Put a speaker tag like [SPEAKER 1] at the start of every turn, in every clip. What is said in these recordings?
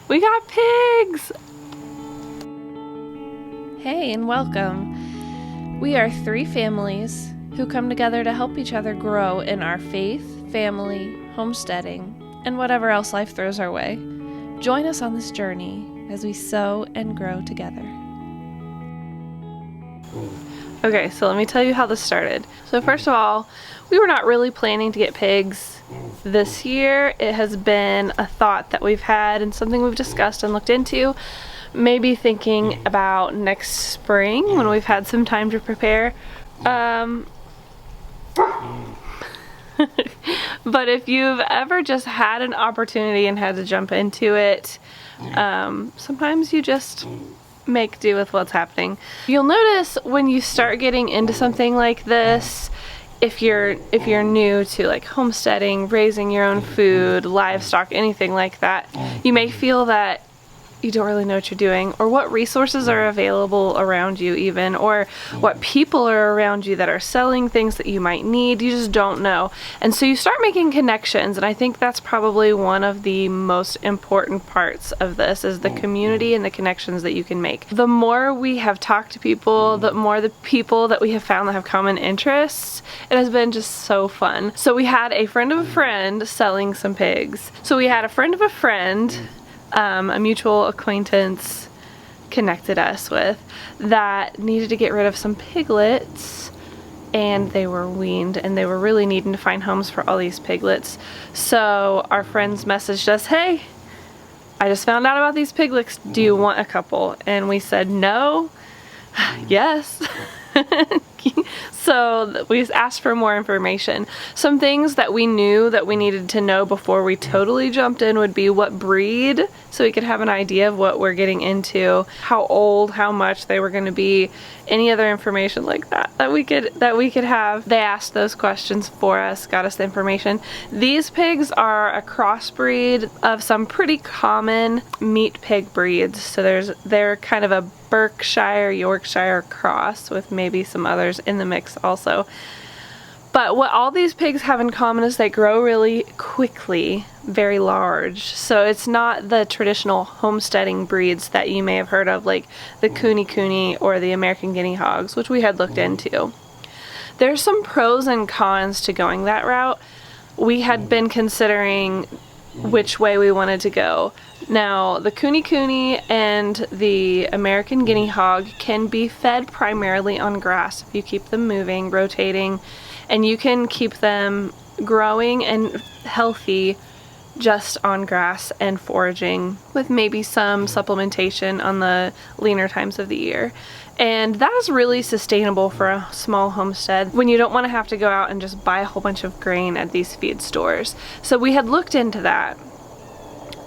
[SPEAKER 1] We got pigs! Hey, and welcome. We are 3 families who come together to help each other grow in our faith, family, homesteading, and whatever else life throws our way. Join us on this journey as we sow and grow together. Okay, so let me tell you how this started. So first of all, we were not really planning to get pigs this year. It has been a thought that we've had and something we've discussed and looked into. Maybe thinking about next spring when we've had some time to prepare. But if you've ever just had an opportunity and had to jump into it, sometimes you just make do with what's happening. You'll notice when you start getting into something like this, if you're new to like homesteading, raising your own food, livestock, anything like that, you may feel that you don't really know what you're doing, or what resources are available around you even, or what people are around you that are selling things that you might need. You just don't know. And so you start making connections, and I think that's probably one of the most important parts of this, is the community and the connections that you can make. The more we have talked to people, the more the people that we have found that have common interests, it has been just so fun. So we had a friend of a friend selling some pigs. So we had a friend of a friend, a mutual acquaintance connected us with, that needed to get rid of some piglets, and they were weaned and they were really needing to find homes for all these piglets. So our friends messaged us, "Hey, I just found out about these piglets, do you want a couple?" And we said no. Yes. So we asked for more information. Some things that we knew that we needed to know before we totally jumped in would be what breed, so we could have an idea of what we're getting into, how old, how much they were going to be, any other information like that we could have. They asked those questions for us, got us the information. These pigs are a crossbreed of some pretty common meat pig breeds. So they're kind of a Berkshire, Yorkshire cross with maybe some others in the mix also. But what all these pigs have in common is they grow really quickly, very large. So it's not the traditional homesteading breeds that you may have heard of, like the Cooney or the American Guinea Hogs, which we had looked into. There's some pros and cons to going that route. We had been considering which way we wanted to go. Now, the Cooney and the American Guinea Hog can be fed primarily on grass if you keep them moving, rotating, and you can keep them growing and healthy just on grass and foraging, with maybe some supplementation on the leaner times of the year. And that is really sustainable for a small homestead when you don't want to have to go out and just buy a whole bunch of grain at these feed stores. So we had looked into that.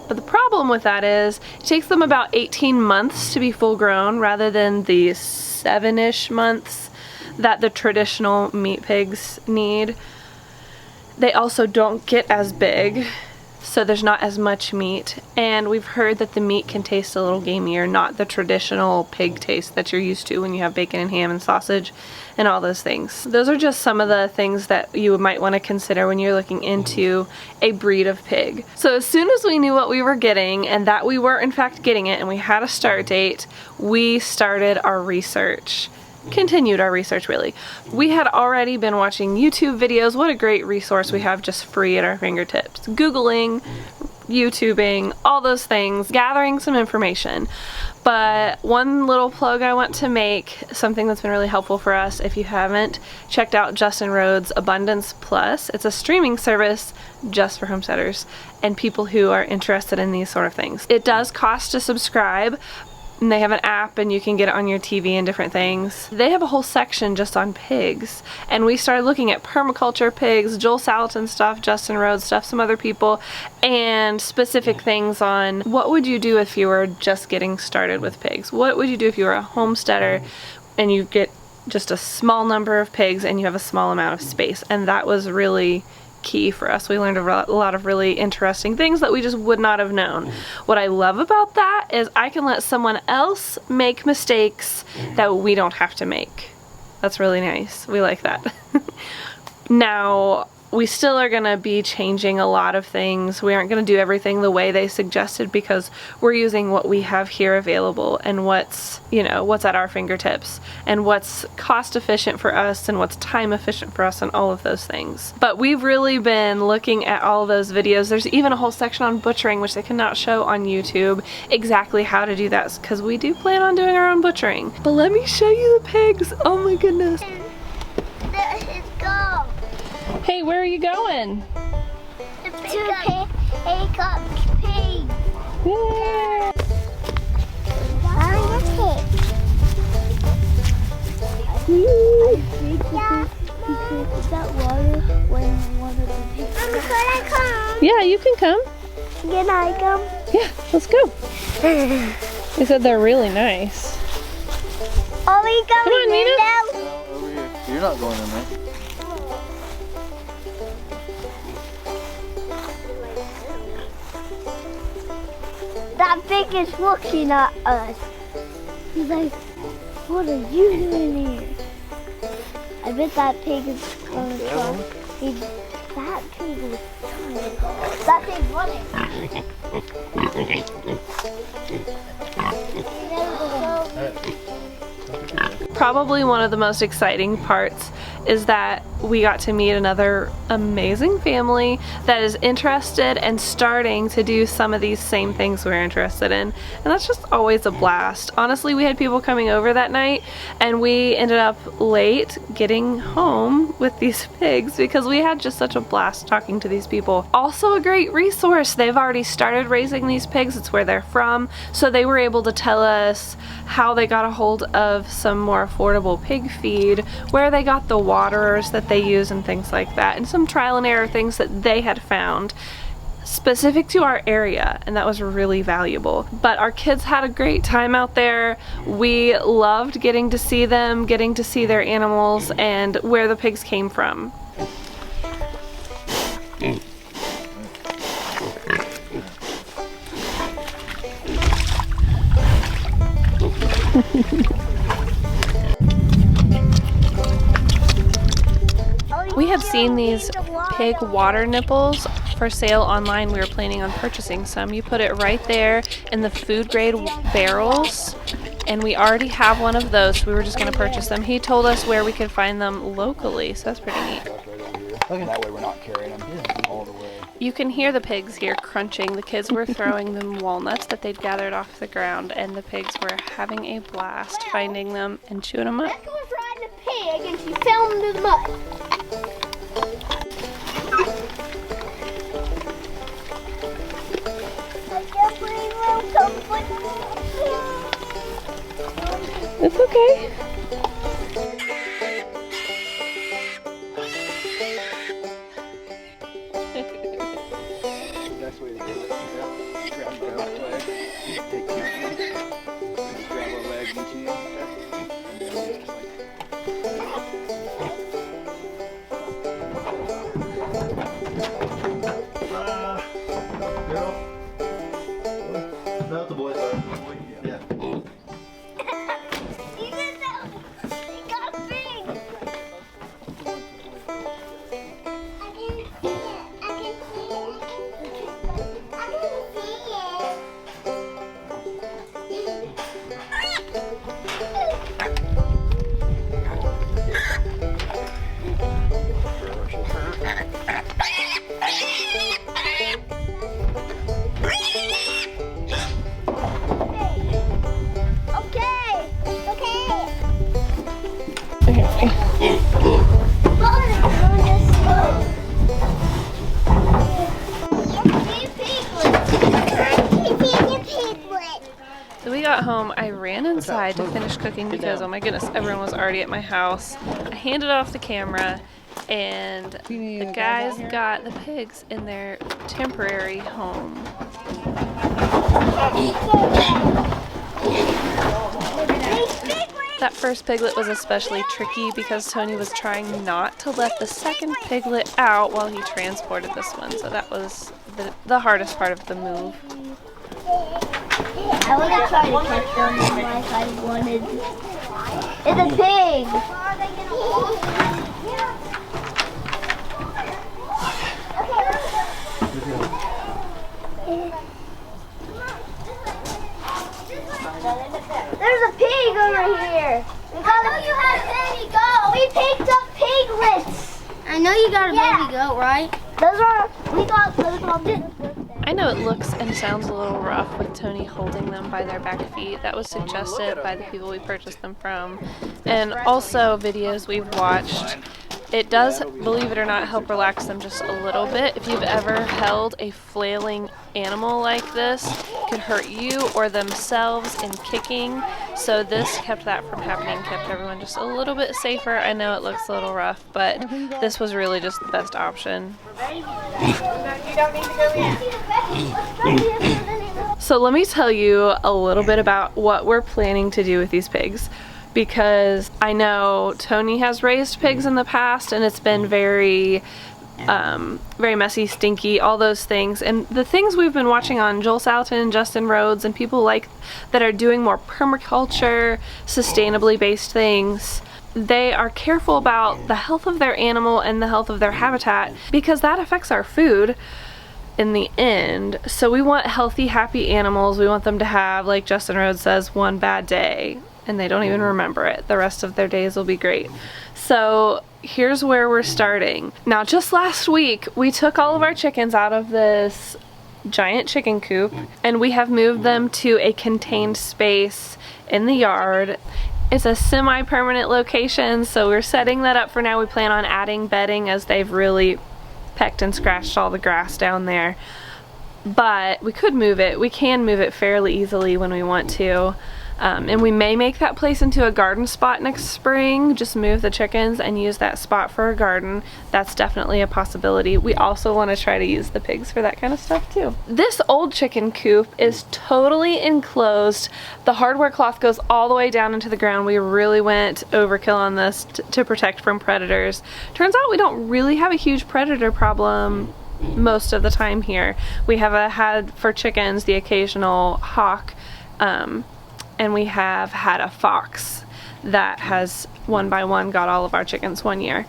[SPEAKER 1] But the problem with that is it takes them about 18 months to be full grown, rather than the 7-ish months that the traditional meat pigs need. They also don't get as big, so there's not as much meat, and we've heard that the meat can taste a little gamier, not the traditional pig taste that you're used to when you have bacon and ham and sausage and all those things. Those are just some of the things that you might want to consider when you're looking into a breed of pig. So as soon as we knew what we were getting, and that we were in fact getting it, and we had a start date, we started our research. Continued our research, really. We had already been watching YouTube videos. What a great resource we have just free at our fingertips. Googling, YouTubing, all those things, gathering some information. But one little plug I want to make, something that's been really helpful for us, if you haven't checked out Justin Rhodes' Abundance Plus. It's a streaming service just for homesteaders and people who are interested in these sort of things. It does cost to subscribe, and they have an app and you can get it on your TV and different things. They have a whole section just on pigs, and we started looking at permaculture pigs, Joel Salatin stuff, Justin Rhodes stuff, some other people, and specific things on what would you do if you were just getting started with pigs? What would you do if you were a homesteader and you get just a small number of pigs and you have a small amount of space? And that was really key for us. We learned a lot of really interesting things that we just would not have known. What I love about that is I can let someone else make mistakes that we don't have to make. That's really nice. We like that. Now, we still are gonna be changing a lot of things. We aren't gonna do everything the way they suggested because we're using what we have here available and what's, you know, what's at our fingertips and what's cost efficient for us and what's time efficient for us and all of those things. But we've really been looking at all of those videos. There's even a whole section on butchering, which they cannot show on YouTube exactly how to do that because we do plan on doing our own butchering. But let me show you the pigs. Oh my goodness.
[SPEAKER 2] Let's go.
[SPEAKER 1] Hey, where are you going?
[SPEAKER 2] To pick up pigs.
[SPEAKER 1] Yeah.
[SPEAKER 2] Find the pig. Is that water when one of the pigs? Could I come?
[SPEAKER 1] Yeah, you can come.
[SPEAKER 2] Can I come?
[SPEAKER 1] Yeah, let's go. They said they're really nice.
[SPEAKER 2] Are we going
[SPEAKER 1] Come on, Nina.
[SPEAKER 2] now?
[SPEAKER 3] Over here. You're not going in there.
[SPEAKER 2] That pig is looking at us. He's like, what are you doing here? I bet that pig is going to try. That pig was trying. That pig's running.
[SPEAKER 1] Probably one of the most exciting parts is that we got to meet another amazing family that is interested and starting to do some of these same things we're interested in. And that's just always a blast. Honestly, we had people coming over that night and we ended up late getting home with these pigs because we had just such a blast talking to these people. Also a great resource. They've already started raising these pigs. It's where they're from. So they were able to tell us how they got a hold of some more affordable pig feed, where they got the waterers that they use and things like that, and some trial and error things that they had found specific to our area, and that was really valuable. But our kids had a great time out there. We loved getting to see them, getting to see their animals and where the pigs came from. We had seen these pig water nipples for sale online. We were planning on purchasing some. You put it right there in the food grade barrels, and we already have one of those. So we were just going to purchase them. He told us where we could find them locally, so that's pretty neat.
[SPEAKER 3] That way we're not carrying them all the way.
[SPEAKER 1] You can hear the pigs here crunching. The kids were throwing them walnuts that they'd gathered off the ground, and the pigs were having a blast finding them and chewing them up.
[SPEAKER 2] Becca was riding a pig and she fell into the mud.
[SPEAKER 1] It's okay.
[SPEAKER 3] Best way to do it. Grab the leg, take two hands, grab a leg in each hand, and then just girl. Not the boys are. Yeah.
[SPEAKER 2] Even though they got big. I can see it. I can see it. I can see it. Okay.
[SPEAKER 1] So we got home, I ran inside to finish cooking because, oh my goodness, everyone was already at my house. I handed off the camera and the guys got the pigs in their temporary home. That first piglet was especially tricky because Tony was trying not to let the second piglet out while he transported this one, so that was the hardest part of the move.
[SPEAKER 2] I would have tried to catch them like I wanted. It's a pig! There's a pig over here. I know you had a baby goat. We picked up piglets. I know you got a baby goat, right? We got those on this birthday.
[SPEAKER 1] I know it looks and sounds a little rough with Tony holding them by their back feet. That was suggested by the people we purchased them from. And also videos we've watched. It does, believe it or not, help relax them just a little bit. If you've ever held a flailing animal like this, it could hurt you or themselves in kicking. So this kept that from happening, kept everyone just a little bit safer. I know it looks a little rough, but this was really just the best option. So let me tell you a little bit about what we're planning to do with these pigs. Because I know Tony has raised pigs in the past and it's been very messy, stinky, all those things. And the things we've been watching on Joel Salatin, Justin Rhodes, and people like that are doing more permaculture, sustainably based things, they are careful about the health of their animal and the health of their habitat because that affects our food in the end. So we want healthy, happy animals. We want them to have, like Justin Rhodes says, one bad day and they don't even remember it. The rest of their days will be great. So here's where we're starting. Now, just last week, we took all of our chickens out of this giant chicken coop and we have moved them to a contained space in the yard. It's a semi-permanent location, so we're setting that up for now. We plan on adding bedding as they've really pecked and scratched all the grass down there. But we could move it. We can move it fairly easily when we want to. And we may make that place into a garden spot next spring, just move the chickens and use that spot for a garden. That's definitely a possibility. We also want to try to use the pigs for that kind of stuff too. This old chicken coop is totally enclosed. The hardware cloth goes all the way down into the ground. We really went overkill on this to protect from predators. Turns out we don't really have a huge predator problem most of the time here. We have had for chickens the occasional hawk, and we have had a fox that has one by one got all of our chickens one year.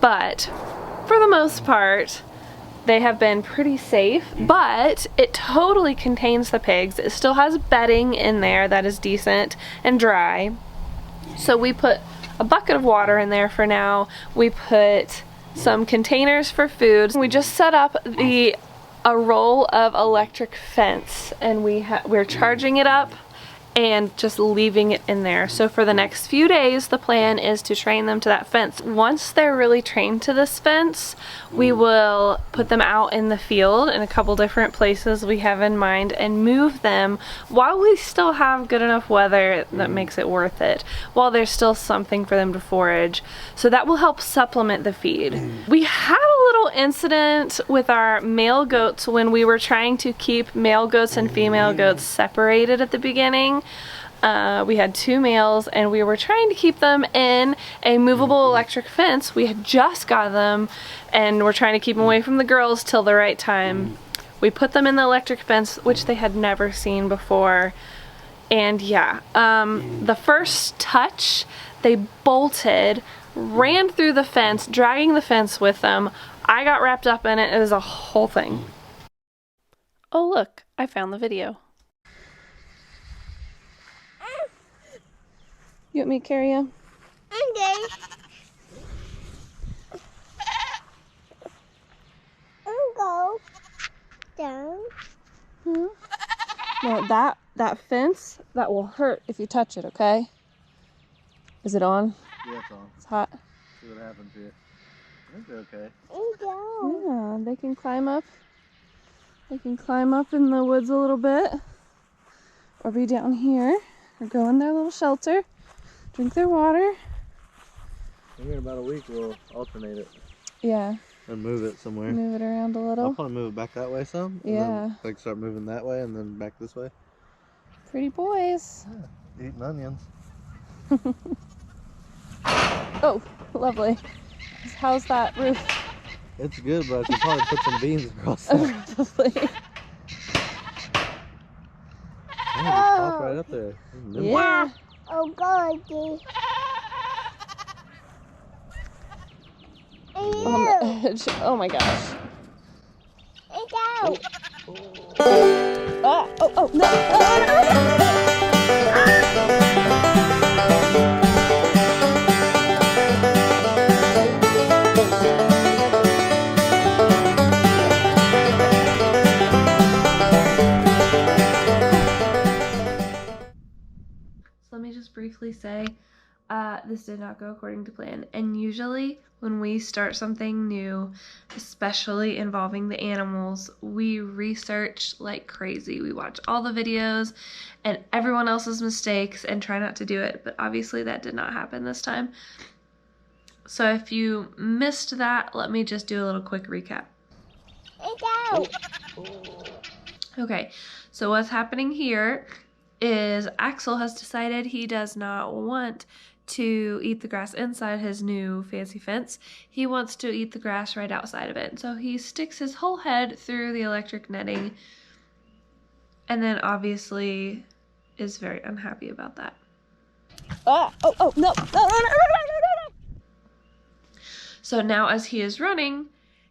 [SPEAKER 1] But for the most part, they have been pretty safe, but it totally contains the pigs. It still has bedding in there that is decent and dry. So we put a bucket of water in there for now. We put some containers for food. We just set up a roll of electric fence and we're charging it up and just leaving it in there. So for the next few days, the plan is to train them to that fence. Once they're really trained to this fence, we will put them out in the field in a couple different places we have in mind and move them while we still have good enough weather that makes it worth it, while there's still something for them to forage. So that will help supplement the feed. We had a little incident with our male goats when we were trying to keep male goats and female goats separated at the beginning. We had two males and we were trying to keep them in a movable electric fence. We had just got them and we're trying to keep them away from the girls till the right time. We put them in the electric fence, which they had never seen before. And yeah, the first touch, they bolted, ran through the fence, dragging the fence with them. I got wrapped up in it. It was a whole thing. Oh look, I found the video. You want me to carry him?
[SPEAKER 2] Okay. I'll go down.
[SPEAKER 1] Now that fence, that will hurt if you touch it, okay? Is it on?
[SPEAKER 3] Yeah, it's on.
[SPEAKER 1] It's hot.
[SPEAKER 3] See what happens here. I think they're okay.
[SPEAKER 2] I'll go.
[SPEAKER 1] Yeah, they can climb up. They can climb up in the woods a little bit. Or be down here. Or go in their little shelter. Drink their water.
[SPEAKER 3] Maybe in about a week we'll alternate it.
[SPEAKER 1] Yeah.
[SPEAKER 3] And move it somewhere.
[SPEAKER 1] Move it around a little.
[SPEAKER 3] I'll probably move it back that way some. And
[SPEAKER 1] Yeah.
[SPEAKER 3] then, like start moving that way and then back this way.
[SPEAKER 1] Pretty boys.
[SPEAKER 3] Yeah, eating onions.
[SPEAKER 1] Oh, lovely. How's that roof?
[SPEAKER 3] It's good, but I should probably put some beans across there.
[SPEAKER 1] Probably.
[SPEAKER 3] Yeah, just pop right up there.
[SPEAKER 1] Yeah.
[SPEAKER 2] Oh, God.
[SPEAKER 1] On the edge. Oh my gosh.
[SPEAKER 2] It's out.
[SPEAKER 1] Ah, oh, no. just briefly say this did not go according to plan. And usually when we start something new, especially involving the animals, we research like crazy. We watch all the videos and everyone else's mistakes and try not to do it. But obviously that did not happen this time. So if you missed that, let me just do a little quick recap. Okay, so what's happening here is Axel has decided he does not want to eat the grass inside his new fancy fence. He wants to eat the grass right outside of it. So he sticks his whole head through the electric netting and then obviously is very unhappy about that.
[SPEAKER 2] No.
[SPEAKER 1] So now as he is running,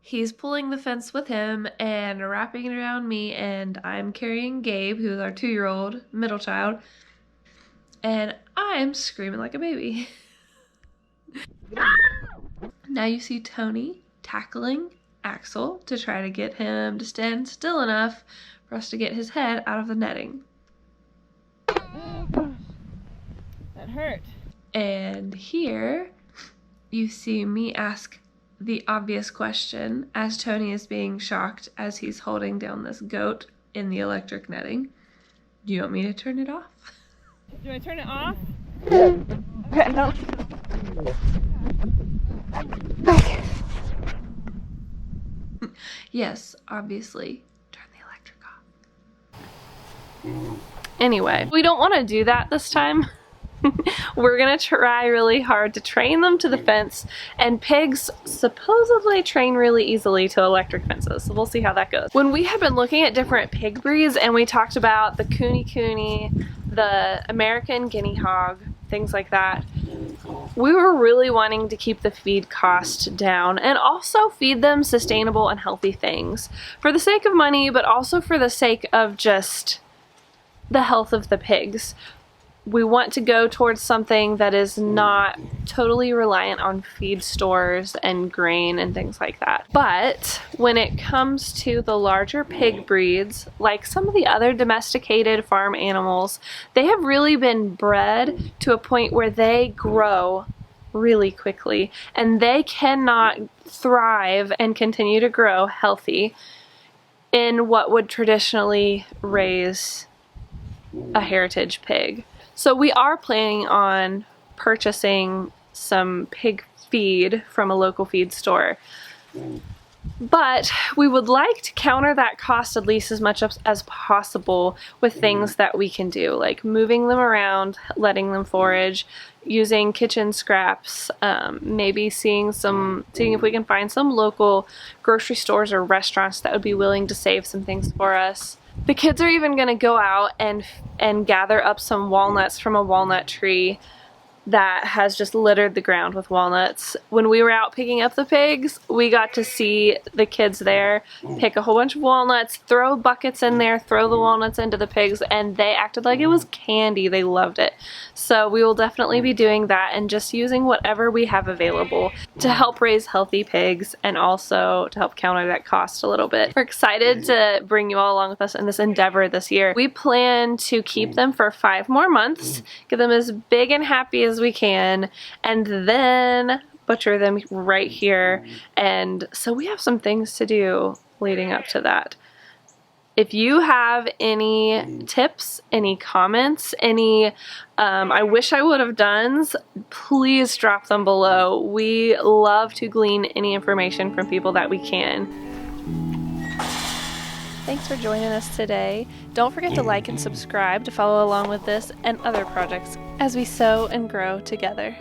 [SPEAKER 1] he's pulling the fence with him and wrapping it around me, and I'm carrying Gabe, who's our 2-year-old middle child, and I'm screaming like a baby. Now you see Tony tackling Axel to try to get him to stand still enough for us to get his head out of the netting.
[SPEAKER 2] That hurt.
[SPEAKER 1] And here you see me ask the obvious question as Tony is being shocked as he's holding down this goat in the electric netting. Do you want me to turn it off?
[SPEAKER 2] Do I turn it off?
[SPEAKER 1] Okay, no. Yes, obviously. Turn the electric off. Anyway, we don't want to do that this time. We're gonna try really hard to train them to the fence, and pigs supposedly train really easily to electric fences, so we'll see how that goes. When we have been looking at different pig breeds and we talked about the Cooney, the American guinea hog, things like that, we were really wanting to keep the feed cost down and also feed them sustainable and healthy things for the sake of money, but also for the sake of just the health of the pigs. We want to go towards something that is not totally reliant on feed stores and grain and things like that. But when it comes to the larger pig breeds, like some of the other domesticated farm animals, they have really been bred to a point where they grow really quickly and they cannot thrive and continue to grow healthy in what would traditionally raise a heritage pig. So we are planning on purchasing some pig feed from a local feed store, but we would like to counter that cost at least as much as possible with things that we can do, like moving them around, letting them forage, using kitchen scraps, maybe seeing if we can find some local grocery stores or restaurants that would be willing to save some things for us. The kids are even going to go out and gather up some walnuts from a walnut tree that has just littered the ground with walnuts. When we were out picking up the pigs, we got to see the kids there pick a whole bunch of walnuts, throw buckets in there, throw the walnuts into the pigs, and they acted like it was candy. They loved it. So we will definitely be doing that and just using whatever we have available to help raise healthy pigs and also to help counter that cost a little bit. We're excited to bring you all along with us in this endeavor this year. We plan to keep them for 5 more months, get them as big and happy as we can, and then butcher them right here. And so we have some things to do leading up to that. If you have any tips, any comments, any I wish I would have done's, please drop them below. We love to glean any information from people that we can. Thanks for joining us today. Don't forget to like and subscribe to follow along with this and other projects as we sow and grow together.